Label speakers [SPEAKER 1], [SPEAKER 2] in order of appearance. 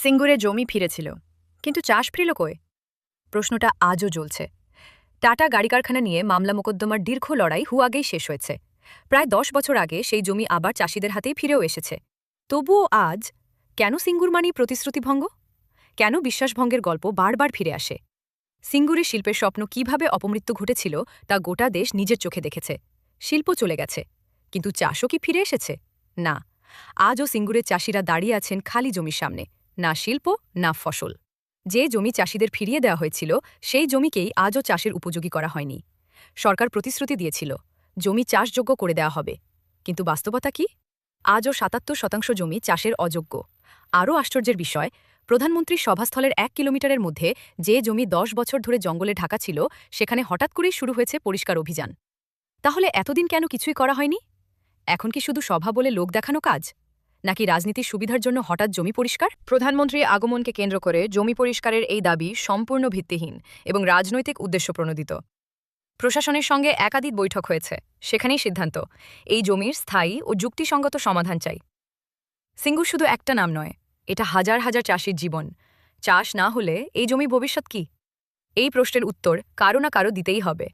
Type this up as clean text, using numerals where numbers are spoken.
[SPEAKER 1] সিঙ্গুরে জমি ফিরেছিল, কিন্তু চাষ ফিরল কই? প্রশ্নটা আজও জ্বলছে। টাটা গাড়ি কারখানা নিয়ে মামলা মোকদ্দমার দীর্ঘ লড়াই আগেই শেষ হয়েছে। প্রায় ১০ বছর আগে সেই জমি আবার চাষিদের হাতেই ফিরেও এসেছে। তবুও আজ কেন সিঙ্গুর মানেই প্রতিশ্রুতিভঙ্গ? কেন বিশ্বাসভঙ্গের গল্প বারবার ফিরে আসে? সিঙ্গুরে শিল্পের স্বপ্ন কিভাবে অপমৃত্যু ঘটেছিল তা গোটা দেশ নিজের চোখে দেখেছে। শিল্প চলে গেছে, কিন্তু চাষও কি ফিরে এসেছে? না, আজও সিঙ্গুরের চাষিরা দাঁড়িয়ে আছেন খালি জমির সামনে, না শিল্প না ফসল। যে জমি চাষিদের ফিরিয়ে দেওয়া হয়েছিল সেই জমিকেই আজও চাষের উপযোগী করা হয়নি। সরকার প্রতিশ্রুতি দিয়েছিল জমি চাষযোগ্য করে দেওয়া হবে, কিন্তু বাস্তবতা কি? আজও ৭৭% জমি চাষের অযোগ্য। আরও আশ্চর্যের বিষয়, প্রধানমন্ত্রীর সভাস্থলের ১ কিলোমিটারের মধ্যে যে জমি ১০ বছর ধরে জঙ্গলে ঢাকা ছিল, সেখানে হঠাৎ করেই শুরু হয়েছে পরিষ্কার অভিযান। তাহলে এতদিন কেন কিছুই করা হয়নি? এখন কি শুধু সভা বলে লোক দেখানো কাজ, নাকি রাজনীতির সুবিধার জন্য হঠাৎ জমি পরিষ্কার? প্রধানমন্ত্রীর আগমনকে কেন্দ্র করে জমি পরিষ্কারের এই দাবি সম্পূর্ণ ভিত্তিহীন এবং রাজনৈতিক উদ্দেশ্যপ্রণোদিত। প্রশাসনের সঙ্গে একাধিক বৈঠক হয়েছে, সেখানেই সিদ্ধান্ত এই জমির স্থায়ী ও যুক্তিসঙ্গত সমাধান চাই। সিঙ্গুর শুধু একটা নাম নয়, এটা হাজার হাজার চাষির জীবন। চাষ না হলে এই জমি ভবিষ্যৎ কি? এই প্রশ্নের উত্তর কারো না কারো দিতেই হবে।